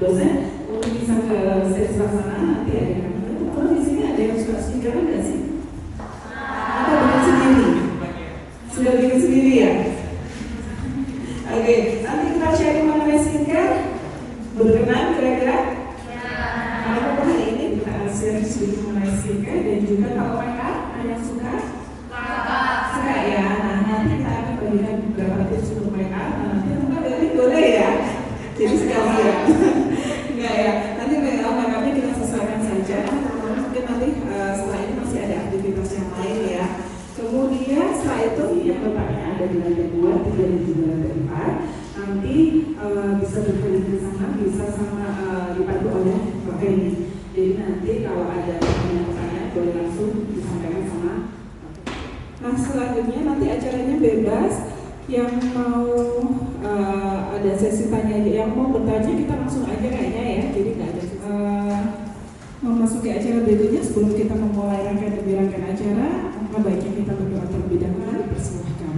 dosen untuk bisa ke sesi pelaksana nanti ada kami. Kalau di sini ada yang suka skincare nggak sih? Atau bikin sendiri? Sudah bikin sendiri ya? Oke, nanti kita sharing mengenai skincare. Berkenan kira-kira? Kalau hari ini kita sharing sedikit mengenai skincare dan juga kalau mereka ada yang suka? Suka ya. Nah, nanti kita akan berikan beberapa tips untuk mereka. Nah, nanti mungkin boleh ya. Jadi sekalian. Enggak ya. Nanti makanya kita sesuaikan saja. Mungkin nanti setelah ini masih ada aktivitas yang lain ya. Kemudian setelah itu yang letaknya ada di lantai 2, 3 dan juga lantai 4. Nanti bisa berkeliling sama, bisa sama dipandu oleh Pak Feni. Jadi nanti kalau ada pertanyaan boleh langsung disampaikan sama. Nah selanjutnya nanti acaranya bebas. Yang mau ada sesi tanya, yang mau bertanya kita langsung aja kayaknya ya. Jadi nggak ada memasuki acara berikutnya. Sebelum kita memulai rangkaian demi rangkaian acara, maka baiknya kita berdoa terlebih dahulu. Persilahkan.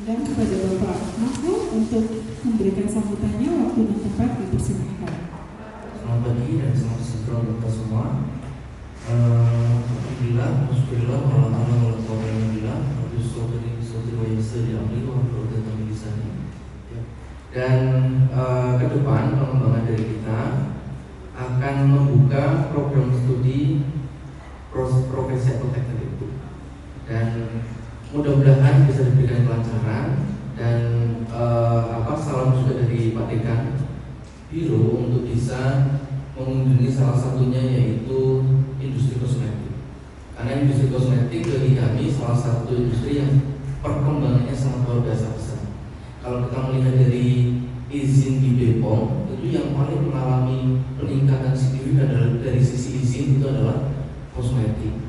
Dan kepada Bapak Mahfud untuk memberikan sambutannya, waktu dan tempat dipersilahkan. Selamat pagi dan selamat sejahtera untuk kita semua. Alhamdulillah, Alhamdulillah, Alhamdulillah, dan ke depan pengembangan dari kita akan membuka program studi profesi arsitektur itu, dan mudah-mudahan bisa diberikan kelancaran dan salam juga dari Pak Dekan Biro untuk bisa mengunjungi salah satunya yaitu industri kosmetik. Karena industri kosmetik bagi kami salah satu industri yang perkembangannya sangat luar biasa besar. Kalau kita melihat dari izin di Bepom, itu yang paling mengalami peningkatan signifikan dari sisi izin itu adalah kosmetik.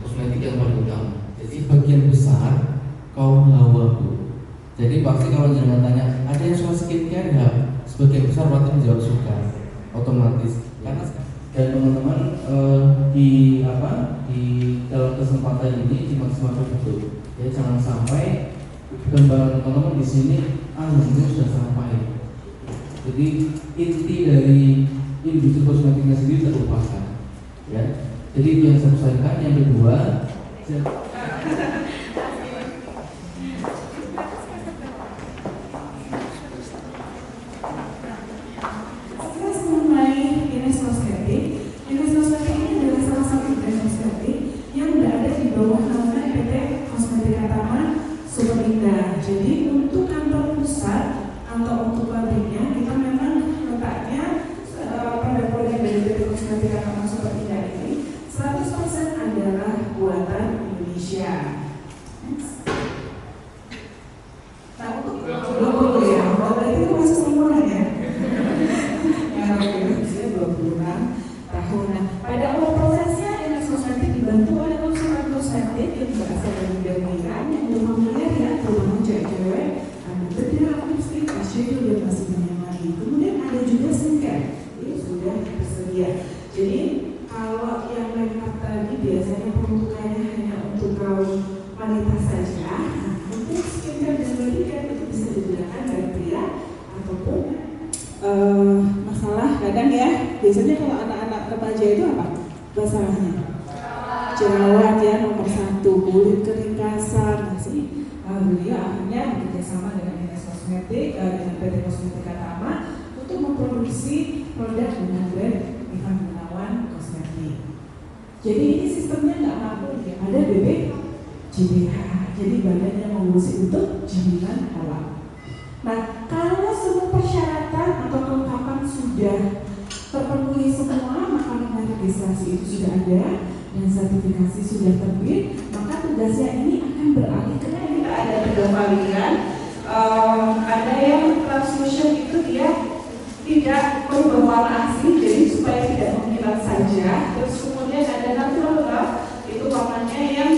Kosmetik yang paling utama. Jadi bagian besar kaum hawa Bu. Jadi pasti kalau jangan tanya ada yang suka skincare ya, sebagian besar pasti menjawab suka otomatis. Karena dan teman-teman di dalam kesempatan ini dimaksimalkan betul. Ya jangan sampai gambaran teman-teman di sini ini sudah sampai. Jadi inti dari industri kosmetiknya sendiri terlupakan. Ya. Jadi itu yang saya sampaikan. Yang kedua, jadi untuk kantor pusat atau untuk pabriknya kita memang letaknya produk-produk dari PT Kosmetika Taman Super Indah ini 100% adalah buatan Indonesia. Nah untuk 20 ya, berarti itu masih sempurna ya. Yang usia 26 tahun. Nah, pada awal prosesnya Dinas Kosmetik dibantu oleh konsultan kosmetik yang berasal dari Belgia yang berfamiliar ya, terutama cewek-cewek, ada bedah, lipstick, eyeshadow dan masih banyak lagi. Kemudian ada juga skincare, ini sudah tersedia. Jadi kalau yang makeup tadi biasanya peruntukannya hanya untuk kaum wanita saja, untuk skincare dan body care itu bisa digunakan dari pria ataupun masalah kadang ya. Biasanya kalau anak-anak remaja itu apa masalahnya? Jerawat ya nomor 1, kulit kering kasar. Masih beliau akhirnya bekerjasama dengan Dinas Kosmetik dengan PT Kosmetika Tama untuk memproduksi produk dengan brand Ivan Gunawan Kosmetik. Jadi ini sistemnya nggak mampu ya, ada BPJBH, jadi badan yang mengurusi untuk jaminan halal. Nah kalau semua persyaratan atau kelengkapan sudah terpenuhi semua, maka nomor registrasi itu sudah ada dan sertifikasi sudah terbit, maka tugasnya ini akan beralih karena kita ada 3 kalian. Ada yang transfusion itu dia tidak merubah warna asli, jadi supaya tidak mengkilat saja. Terus kemudian ada natural love, itu warnanya yang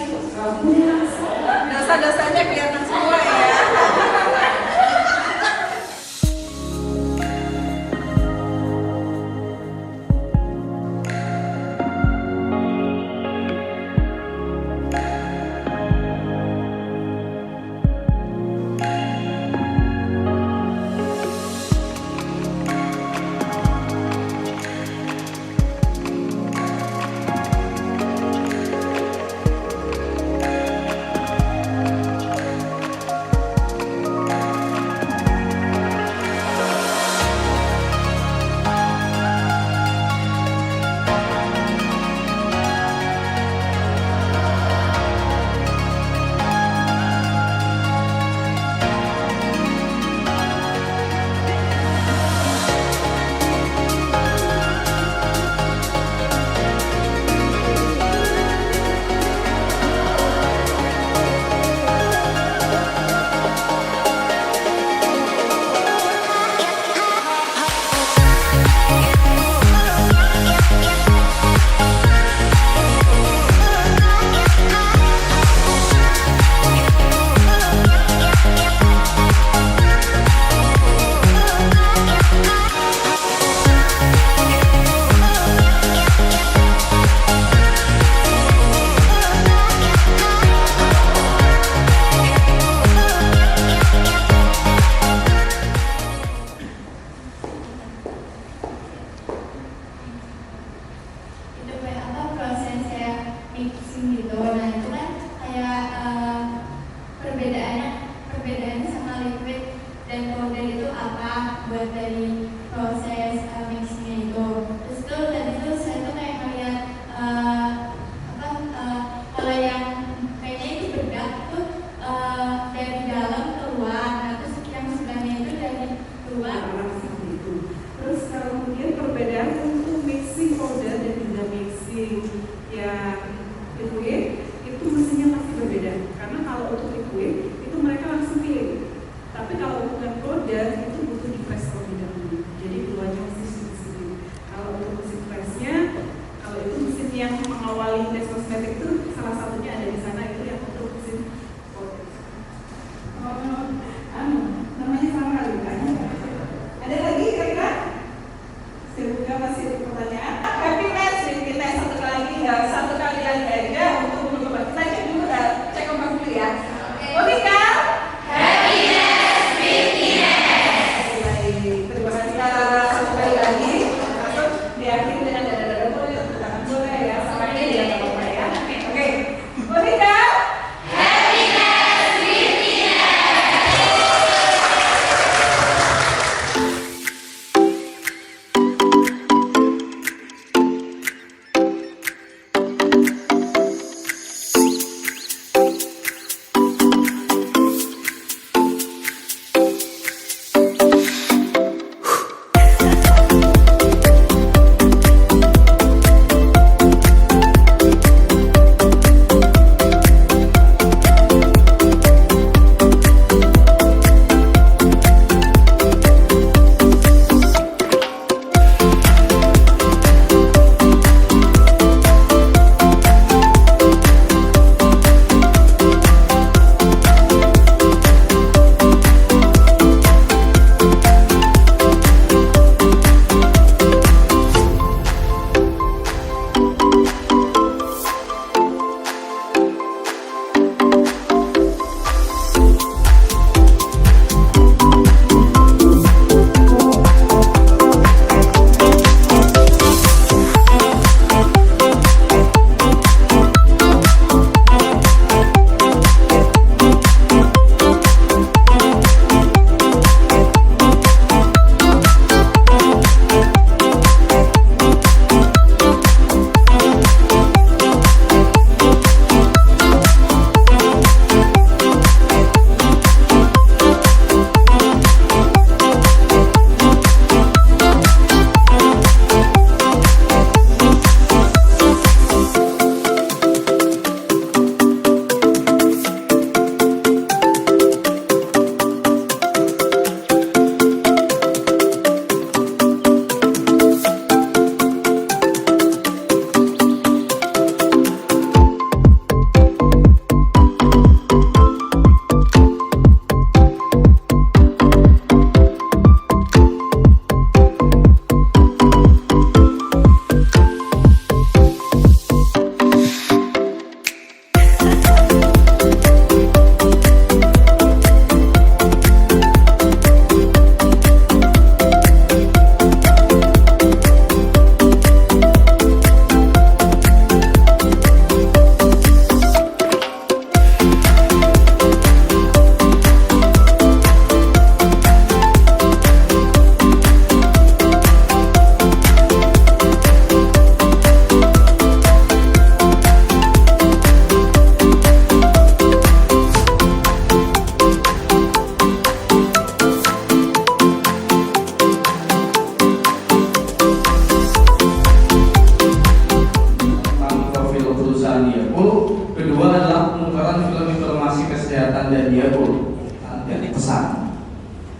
punya dasa-dasanya kelihatan semua ya. kalau yang kayaknya itu bedak tuh dari dalam keluar, nah, terus yang sebelahnya itu dari luar. Terus kemudian perbedaan untuk mixing powder dan juga mixing yang liquid itu mesinnya pasti berbeda. Karena kalau untuk liquid itu mereka langsung pilih. Tapi kalau untuk yang powder itu butuh di press terlebih dahulu. Jadi keduanya mesti sendiri. Kalau untuk mesin pressnya, kalau itu mesin yang mengawali tes kosmetik itu salah satunya ada di sana, itu yang untuk mesin powder. Namanya sama kali kan? Ada lagi kira-kira? Saya buka masih ada pertanyaan. Happiness, kita satu kali lagi aja untuk mencoba. Kita cek dulu, cek kompas dulu ya. Monika? Happiness, happiness. Baik, terima kasih. Satu kali lagi. Langsung diakhiri dengan dada-dada boleh, tangan boleh ya. Sampai ini ya, nggak apa-apa ya. Oke, Monika?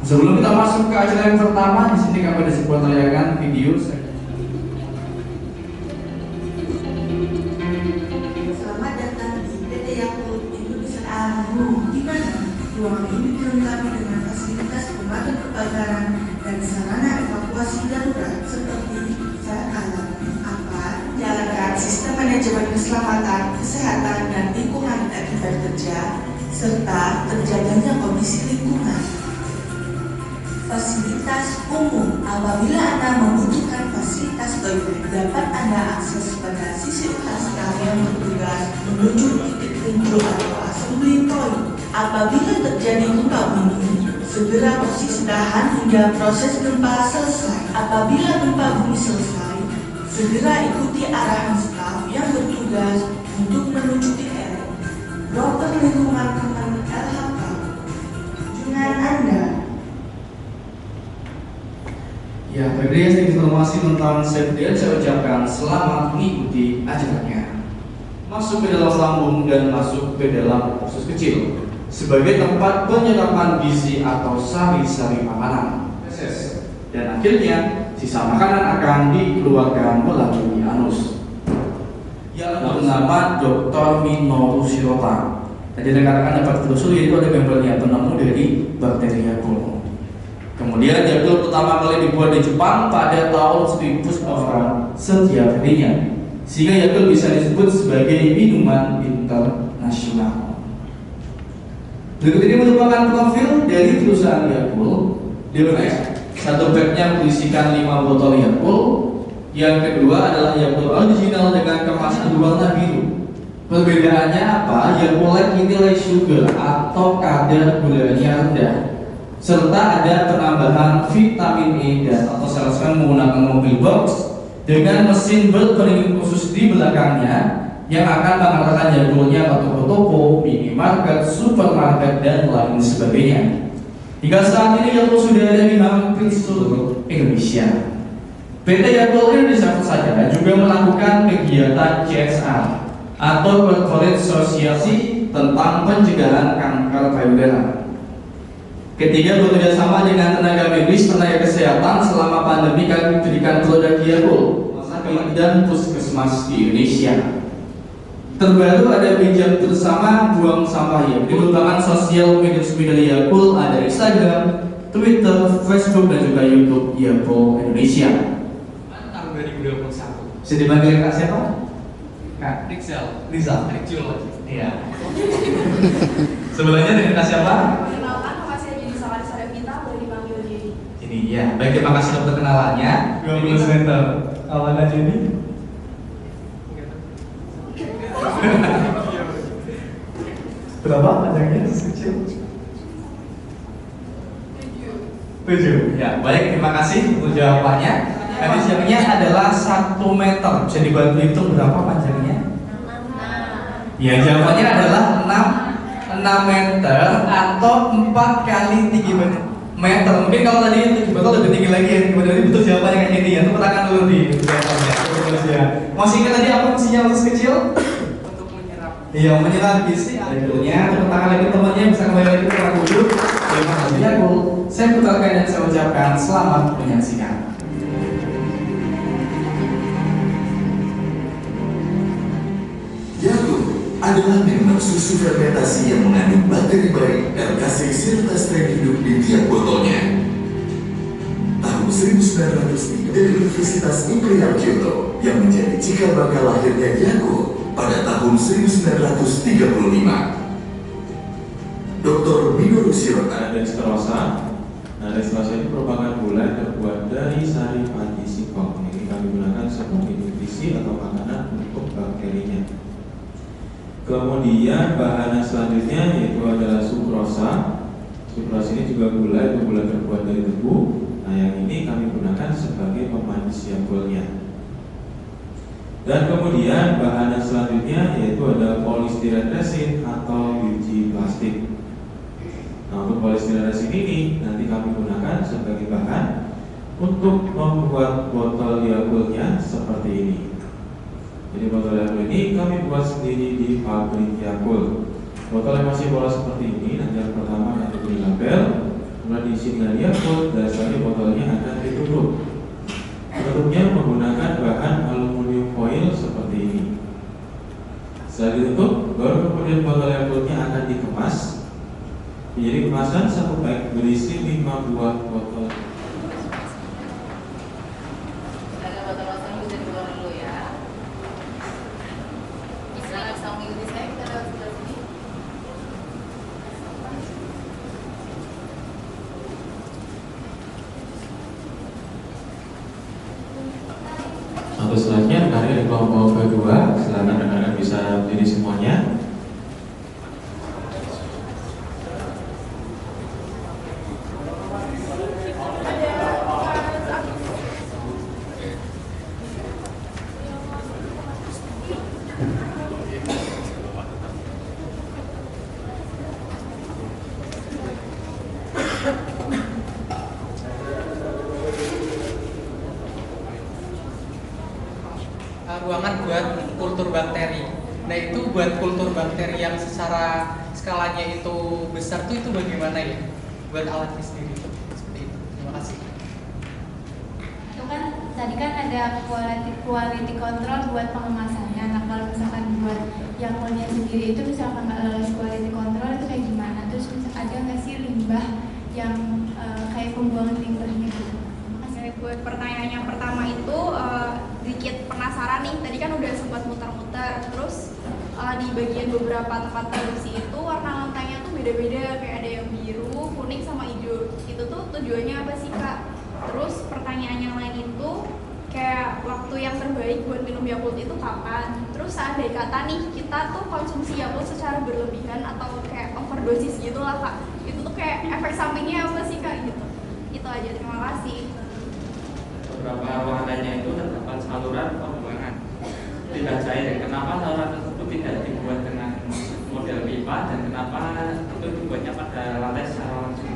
Sebelum kita masuk ke acara yang pertama, di sini kami ada sebuah tayangan video. Selamat datang di PT Yakult Indonesia. Di mana ruangan ini dilengkapi dengan fasilitas pemadam kebakaran dan sarana evakuasi darurat seperti saat alam, menjalankan sistem manajemen keselamatan, kesehatan dan lingkungan akibat kerja, serta terjaganya kondisi lingkungan. Fasilitas umum. Apabila Anda membutuhkan fasilitas toilet, dapat Anda akses pada sisi utara yang bertugas menuju titik tinju atau assembly point. Apabila terjadi gempa bumi, segera posisi tahan hingga proses gempa selesai. Apabila gempa bumi selesai, segera ikuti arahan staf yang bertugas untuk menuju titik Ya, bagi sedikit informasi tentang CFDN saya ucapkan selamat mengikuti acaranya. Masuk ke dalam lambung dan masuk ke dalam usus kecil sebagai tempat penyerapan gizi atau sari-sari makanan. Dan akhirnya sisa makanan akan dikeluarkan melalui anus. Yang bernama Dr. Minoru Shirota. Tadi rekan-rekan dapat telusuri itu ada gambarnya penemu dari bakteri Yakult. Kemudian Yakult pertama kali dibuat di Jepang pada tahun 1900 setiap harinya, sehingga Yakult bisa disebut sebagai minuman internasional. Berikut ini merupakan profil dari perusahaan Yakult. Satu bagnya berisikan 5 botol Yakult. Yang kedua adalah Yakult original dengan kemasan berwarna biru. Perbedaannya apa? Yakult nilai sugar atau kadar gulanya rendah, serta ada penambahan vitamin E dan atau sel-sel menggunakan mobil box dengan mesin berpendingin khusus di belakangnya yang akan mengantarkan Yakultnya ke toko-toko, minimarket, supermarket dan lain sebagainya. Hingga saat ini Yakult sudah ada di hampir seluruh Indonesia. PT Yakult Indonesia saja juga melakukan kegiatan CSR atau Corporate Society tentang pencegahan kanker payudara. Ketiga, bekerjasama dengan tenaga medis, tenaga kesehatan selama pandemi kami berikan produk Yakult dan puskesmas di Indonesia. Terbaru ada bijak bersama buang sampah Yakult. Ini merupakan sosial media Yakult, ada Instagram, Twitter, Facebook dan juga YouTube Yakult Indonesia. Tahun 2021. Bisa dipanggil Kak siapa? Kak Rizal. Rizal. Rizal. Iya. Sebelumnya dengan Kak siapa? Perkenalkan, nama saya Jenny Sawari Sarevita, boleh dipanggil Jenny. Ini ya. Baik, terima kasih untuk kenalannya. 20 cm. Kalau Anda Jenny? Berapa panjangnya? Kecil? 7. Ya, baik, terima kasih untuk jawabannya. Panjangnya adalah 1 meter. Bisa dibantu hitung berapa panjangnya? Ya, jawabannya adalah 6 meter atau 4 kali tinggi meter. Mungkin kalau tadi tinggi meter lebih tinggi lagi ya. Kemudian betul jawabannya kayak gini ya. Tepuk tangan dulu di jawabannya. Masih ingat tadi apa fungsinya usus kecil? Untuk menyerap. Iya, menyerap gizi. Akhirnya tepuk tangan lagi temannya bisa kembali lagi ke tempat duduk. Terima kasih Yakult. Saya putarkan dan saya ucapkan selamat menyaksikan. Yakult adalah minuman susu fermentasi yang mengandung bakteri baik RKC serta hidup di tiap botolnya. Tahun 1903 dari Universitas Imperial Kyoto yang menjadi cikal bakal lahirnya Yakult pada tahun 1935. Dr. Minoru Shirota dan dextrosa. Nah, dextrosa ini merupakan gula yang terbuat dari sari pati singkong. Ini kami gunakan sebagai nutrisi atau makanan untuk bakterinya. Kemudian bahan selanjutnya yaitu adalah sukrosa. Sukrosa ini juga gula, itu gula terbuat dari tebu. Nah, yang ini kami gunakan sebagai pemanis Yakultnya. Dan kemudian bahan selanjutnya yaitu ada polistiren resin atau biji plastik. Nah, untuk polistiren resin ini nanti kami gunakan sebagai bahan untuk membuat botol Yakultnya seperti ini. Jadi botol Yakult ini kami buat sendiri di pabrik Yakult. Botol yang masih polos seperti ini, nanti yang pertama akan diberi label, kemudian diisi dengan Yakult, dan selanjutnya botolnya akan ditutup. Tutupnya menggunakan bahan aluminium foil seperti ini. Setelah ditutup, baru kemudian botol Yakultnya akan dikemas. Jadi kemasan 1 bag berisi 5 buah botol. Untuk selanjutnya, mari di kelompok kedua, silakan rekan-rekan bisa berdiri semuanya. kultur bakteri. Nah itu buat kultur bakteri yang secara skalanya itu besar tuh itu bagaimana ya? Buat alatnya sendiri seperti itu. Terima kasih. Itu kan tadi kan ada quality control buat pengemasannya. Nah kalau misalkan buat yang punya sendiri itu misalkan nggak lolos quality control itu kayak gimana? Terus ada nggak sih limbah yang kayak pembuangan limbahnya gitu? Buat pertanyaan yang pertama itu sedikit penasaran nih. Tadi kan udah sempat muter-muter. Terus di bagian beberapa tempat produksi itu warna lantainya tuh beda-beda. Kayak ada yang biru, kuning, sama hijau. Itu tuh tujuannya apa sih Kak? Terus pertanyaan yang lain itu kayak waktu yang terbaik buat minum Yakult itu kapan? Terus seandainya kata nih kita tuh konsumsi Yakult secara berlebihan atau kayak overdosis gitu lah Kak. Itu tuh kayak efek sampingnya apa sih Kak gitu? Itu aja, terima kasih. Beberapa warnanya itu terdapat saluran pembuangan tidak cair. Kenapa saluran tersebut tidak dibuat dengan model pipa dan kenapa itu dibuatnya pada lantai secara langsung?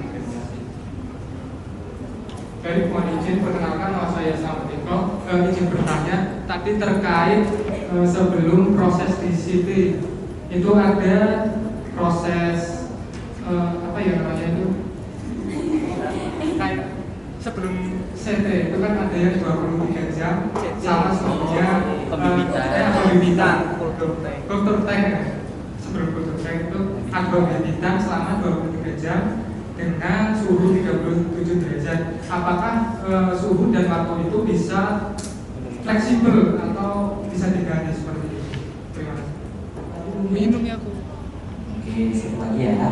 Baik, mohon izin perkenalkan, nama saya Samuel Iko. Izin bertanya tadi terkait sebelum proses DCT itu ada proses apa ya namanya itu kayak sebelum CT itu kan ada yang 23 jam sama sebelumnya pembibitan kultur tank. Sebelum kultur tank itu ada pembibitan selama 23 jam dengan suhu 37 derajat. Apakah suhu dan waktu itu bisa fleksibel atau bisa diganti seperti itu? Terima kasih. Minumnya aku. Oke, siapa lagi ya?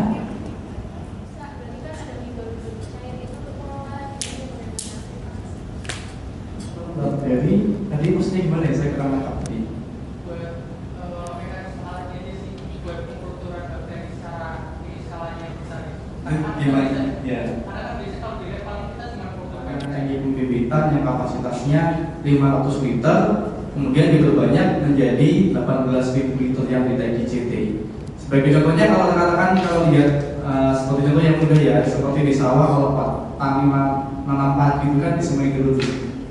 Bakteri, tadi maksudnya gimana ya? Saya kurang nangkap tadi. Gimana? Ya. Tangki pembibitan yang kapasitasnya 500 liter, kemudian diperbanyak menjadi 18.000 liter yang di tangki CT. Sebagai contohnya kalau katakan kalau lihat seperti contoh yang mudah ya, seperti di sawah kalau tani nanam padi itu kan disemai dulu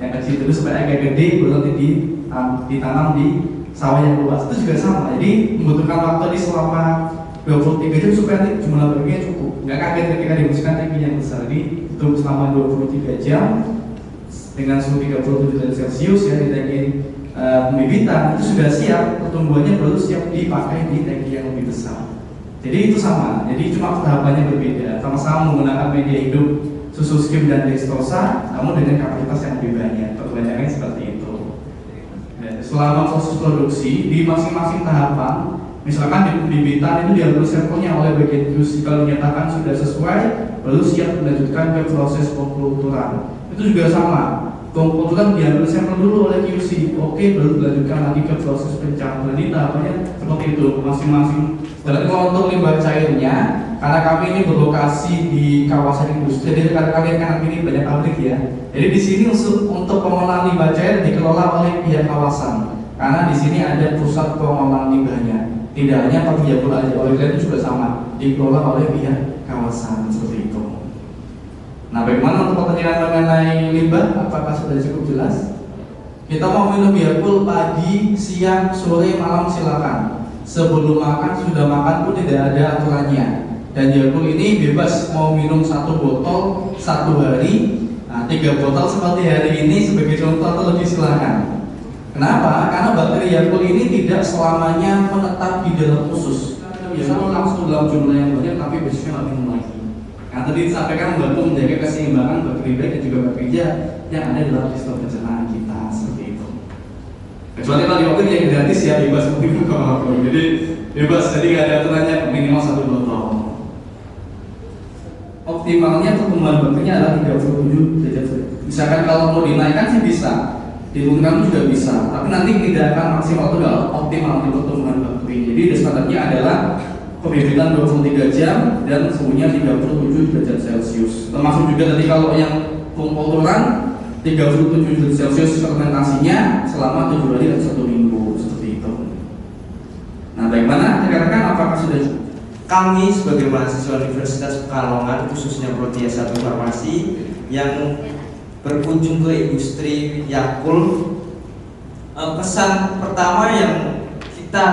yang kecil dulu supaya agak gede baru nanti ditanam di sawah yang luas. Itu juga sama. Jadi membutuhkan waktu di selama 23 jam supaya jumlah bagiannya cukup. Nggak kaget ketika dibersihkan tangki yang besar. Jadi itu selama 23 jam dengan suhu 37 derajat Celcius ya di tangki pembibitan itu sudah siap, pertumbuhannya baru siap dipakai di tangki yang lebih besar. Jadi itu sama. Jadi cuma tahapannya berbeda. Sama-sama menggunakan media hidup susu skim dan dextrosa, namun dengan kapasitas yang lebih banyak. Perbedaannya seperti itu. Dan selama proses produksi di masing-masing tahapan, misalkan di pembibitan itu diambil sampelnya oleh bagian QC, kalau dinyatakan sudah sesuai, baru siap dilanjutkan ke proses pengkulturan. Itu juga sama, pengkulturan diambil sampel dulu oleh QC, oke, baru dilanjutkan lagi ke proses pencampuran. Jadi tahapannya seperti itu masing-masing. Dan kalau untuk limbah cairnya, karena kami ini berlokasi di kawasan industri, jadi rekan kalian kan ini banyak pabrik ya. Jadi di sini untuk pengolahan limbah cair dikelola oleh pihak kawasan, karena di sini ada pusat pengolahan limbahnya. Tidak hanya pabrik Yakult aja, oleh itu juga sama, dikelola oleh pihak kawasan seperti itu. Nah, bagaimana untuk pertanyaan mengenai limbah? Apakah sudah cukup jelas? Kita mau minum Yakult pagi, siang, sore, malam silakan. Sebelum makan sudah makan pun tidak ada aturannya. Dan Yakult ini bebas mau minum 1 botol 1 hari. Nah, 3 botol seperti hari ini sebagai contoh atau lebih silakan. Kenapa? Karena bakteri Yakult ini tidak selamanya menetap di dalam usus. Bisa langsung dalam jumlah yang banyak tapi besoknya nggak minum lagi. Nah, tadi disampaikan membantu menjaga keseimbangan bakteri baik dan juga bakteri jahat yang ada dalam sistem pencernaan kita seperti itu. Kecuali kalau di waktu yang gratis ya bebas seperti itu kalau jadi bebas, jadi nggak ada aturannya minimal 1 botol. Optimalnya pertumbuhan bakterinya adalah 37 derajat. Misalkan kalau mau dinaikkan sih bisa, diturunkan juga bisa, tapi nanti tidak akan maksimal itu nggak optimal di pertumbuhan bakteri. Jadi standarnya adalah pembibitan 23 jam dan suhunya 37 derajat Celcius. Termasuk juga tadi kalau yang pengkulturan 37 derajat Celcius fermentasinya selama 7 hari dan 1 minggu seperti itu. Nah, bagaimana rekan-rekan, apakah sudah kami sebagai mahasiswa Universitas Pekalongan khususnya Prodi S1 Farmasi yang berkunjung ke industri Yakult, pesan pertama yang kita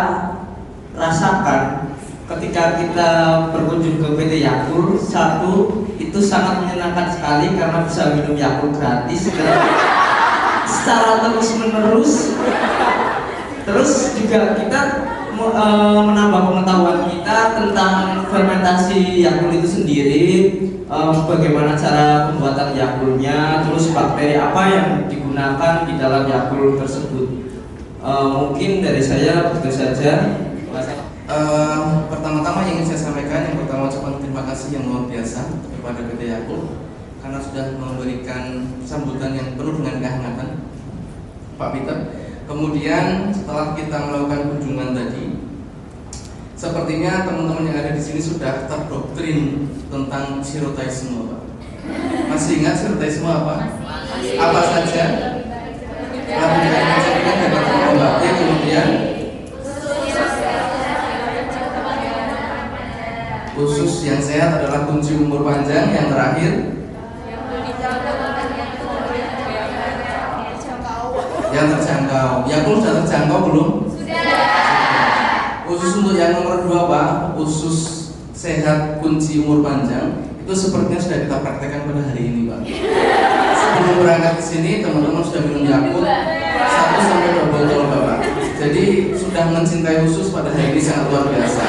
rasakan ketika kita berkunjung ke PT Yakult. Satu, itu sangat menyenangkan sekali karena bisa minum Yakult gratis secara terus-menerus. Terus juga kita menambah pengetahuan kita tentang fermentasi Yakult itu sendiri, bagaimana cara pembuatan Yakultnya, terus bakteri apa yang digunakan di dalam Yakult tersebut. Mungkin dari saya begitu saja. Pertama-tama yang ingin saya sampaikan, yang pertama ucapan terima kasih yang luar biasa kepada PT Yakult karena sudah memberikan sambutan yang penuh dengan kehangatan, Pak Peter. Kemudian setelah kita melakukan kunjungan tadi, sepertinya teman-teman yang ada di sini sudah terdoktrin tentang sirotaisme, Pak. Masih ingat sirotaisme apa? Apa saja? Kemudian usus yang sehat adalah kunci umur panjang. Yang terakhir, yang terjangkau. Yakult sudah terjangkau belum? Sudah. Usus untuk yang nomor 2, Pak, usus sehat kunci umur panjang, itu sepertinya sudah kita praktekkan pada hari ini, Pak. Sebelum berangkat ke sini, teman-teman sudah minum Yakult 1-2 botol, Bapak. Jadi sudah mencintai usus pada hari ini sangat luar biasa.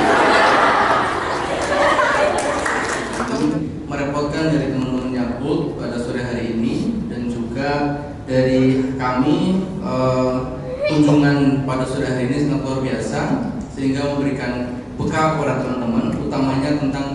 Merepotkan dari teman-teman Yakult pada sore hari ini, dan juga dari kami, kunjungan pada sore hari ini sangat luar biasa, sehingga memberikan bekal kepada teman-teman, utamanya tentang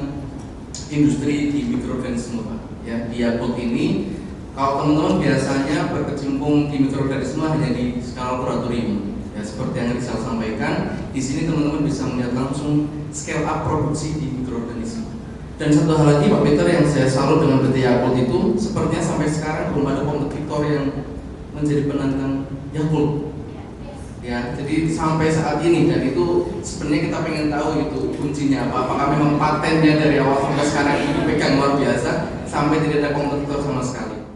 industri di mikroorganisme, Pak. Ya, di Yakult ini, kalau teman-teman biasanya berkecimpung di mikroorganisme hanya di skala laboratorium, ya seperti yang Rizal sampaikan, di sini teman-teman bisa melihat langsung scale up produksi di mikroorganisme. Dan satu hal lagi, Pak Peter, yang saya salut dengan PT Yakult itu, sepertinya sampai sekarang belum ada kompetitor yang menjadi penantang Yakult. Ya, jadi sampai saat ini, dan itu sebenarnya kita pengen tahu itu kuncinya apa. Apakah memang patennya dari awal sampai sekarang ini dipegang luar biasa sampai tidak ada kompetitor sama sekali.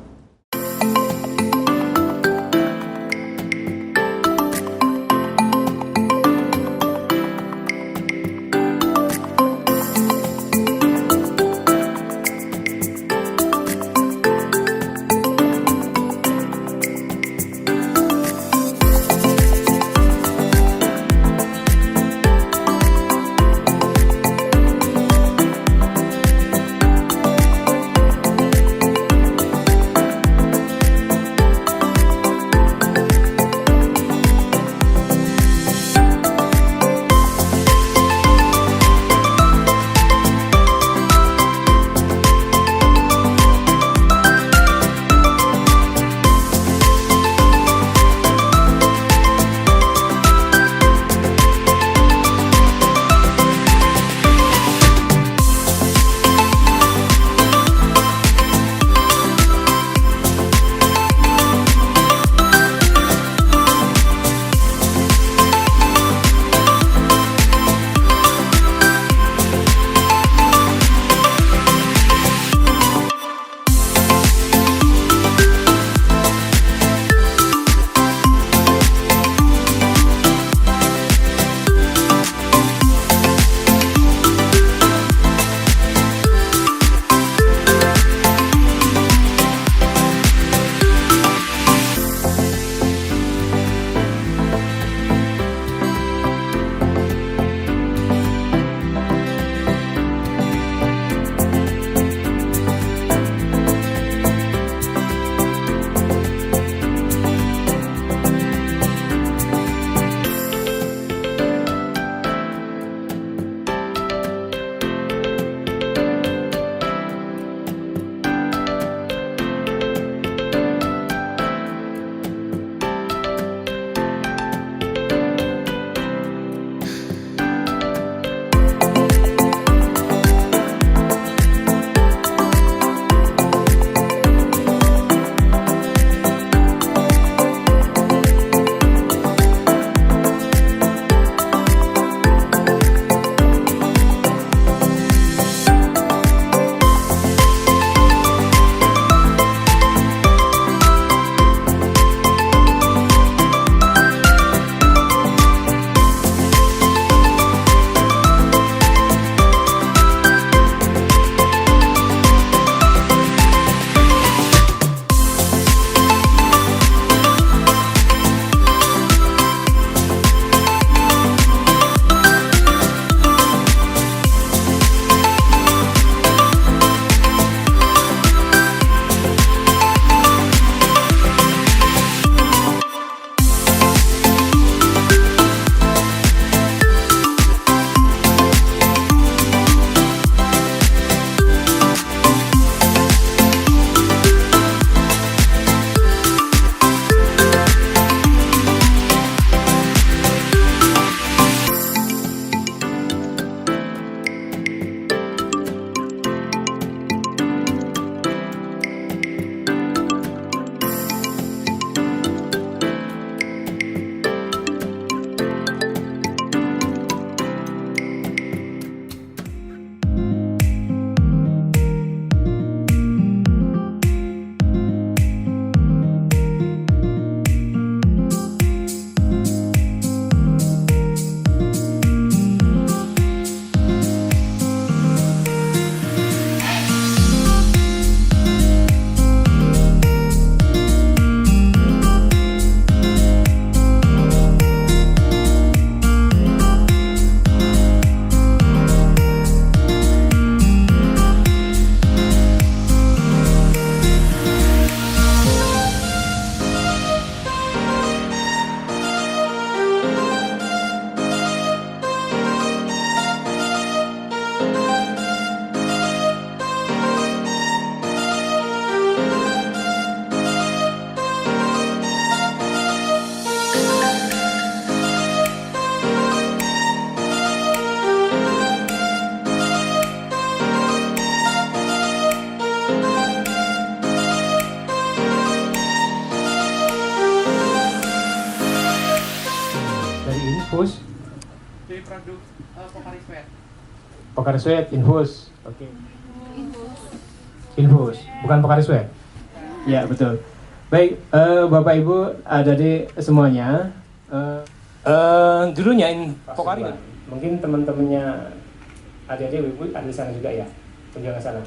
Pocari Sweat. Pocari Sweat, Infus. Oke. Infus, bukan Pocari Sweat. Ya, betul. Baik, Bapak Ibu, adik-adik semuanya. Dulunya Pocari. Mungkin teman-temannya adik-adik Ibu ada di sana juga ya. Tunjukkan ke sana.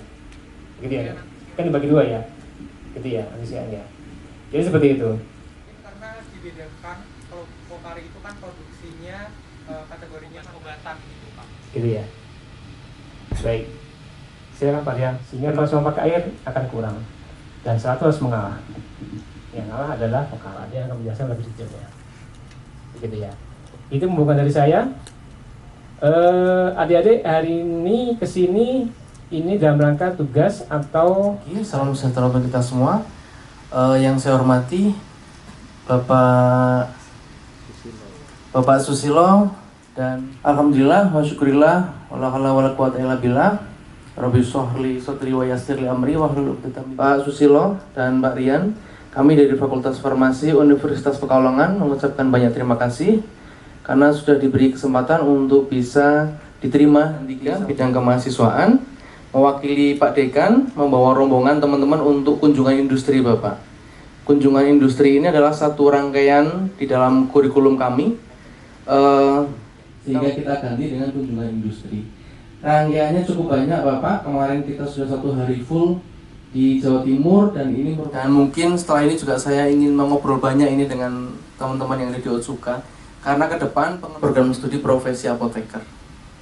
Gitu ya. Kan dibagi dua ya. Gitu ya, manusianya. Jadi seperti itu. Karena dibedakan, kalau Pocari itu kan produksinya kategorinya pengobatan gitu Pak. Gitu ya. Baik. Silakan Pak Dian. Sehingga kalau cuma pakai air akan kurang. Dan satu harus mengalah. Yang ngalah adalah Pocari. Dia akan menjelaskan lebih detailnya. Gitu ya. Itu bukan dari saya. Adik-adik hari ini kesini ini dalam rangka tugas atau salam sejahtera bagi kita semua. Yang saya hormati Bapak Susilo dan alhamdulillah wa syukurillah wala haula wala quwata illa billah. Rabbi sholli sadri wa yassir li amri wahlul 'uqdatam min Pak Susilo dan Mbak Rian, kami dari Fakultas Farmasi Universitas Pekalongan mengucapkan banyak terima kasih karena sudah diberi kesempatan untuk bisa diterima di bidang kemahasiswaan, mewakili Pak Dekan, membawa rombongan teman-teman untuk kunjungan industri Bapak. Kunjungan industri ini adalah satu rangkaian di dalam kurikulum kami, sehingga kita ganti dengan kunjungan industri. Rangkaiannya cukup banyak Bapak, kemarin kita sudah 1 hari full di Jawa Timur dan ini dan mungkin setelah ini juga saya ingin mengobrol banyak ini dengan teman-teman yang ada di Otsuka. Karena ke depan program studi profesi apoteker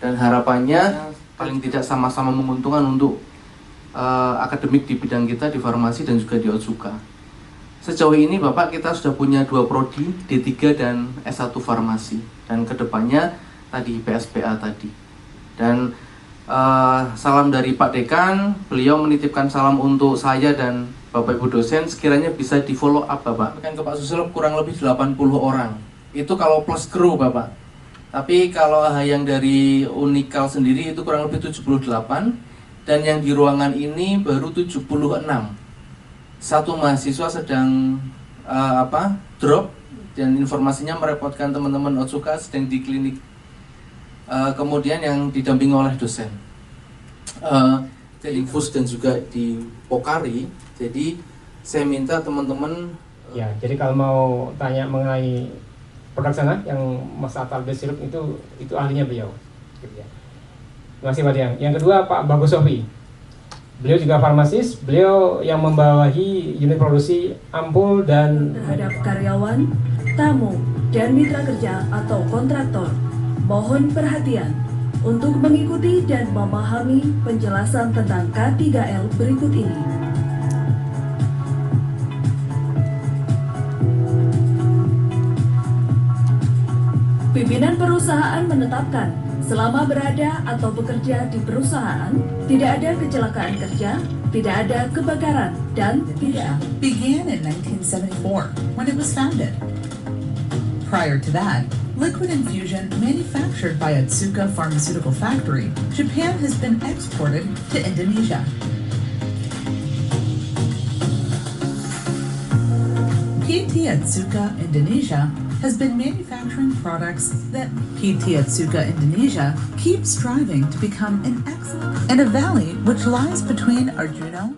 dan harapannya paling tidak sama-sama menguntungkan untuk akademik di bidang kita di farmasi dan juga di Otsuka. Sejauh ini Bapak kita sudah punya 2 prodi, D3 dan S1 farmasi dan ke depannya tadi PSPA tadi. Dan salam dari Pak Dekan, beliau menitipkan salam untuk saya dan Bapak Ibu dosen, sekiranya bisa di follow up Bapak. Kan ke Pak Susilo kurang lebih 80 orang. Itu kalau plus kru Bapak. Tapi kalau yang dari Unikal sendiri itu kurang lebih 78 dan yang di ruangan ini baru 76. Satu mahasiswa sedang drop dan informasinya merepotkan teman-teman Otsuka sedang di klinik. Kemudian yang didampingi oleh dosen. Jadi Infus dan juga di Pocari. Jadi saya minta teman-teman ya, jadi kalau mau tanya mengenai produk sana yang Mas Atal Sirup itu ahlinya beliau. Gitu ya. Terima kasih Pak Dian. Yang kedua Pak Bagus Sofi. Beliau juga farmasis, beliau yang membawahi unit produksi ampul dan terhadap karyawan, tamu, dan mitra kerja atau kontraktor. Mohon perhatian untuk mengikuti dan memahami penjelasan tentang K3L berikut ini. Pimpinan perusahaan menetapkan selama berada atau bekerja di perusahaan tidak ada kecelakaan kerja, tidak ada kebakaran, dan tidak began in 1974 when it was founded. Prior to that, liquid infusion manufactured by Otsuka Pharmaceutical Factory, Japan has been exported to Indonesia. PT Otsuka Indonesia has been manufacturing products that PT Otsuka Indonesia keeps striving to become an excellent in a valley which lies between Arjuna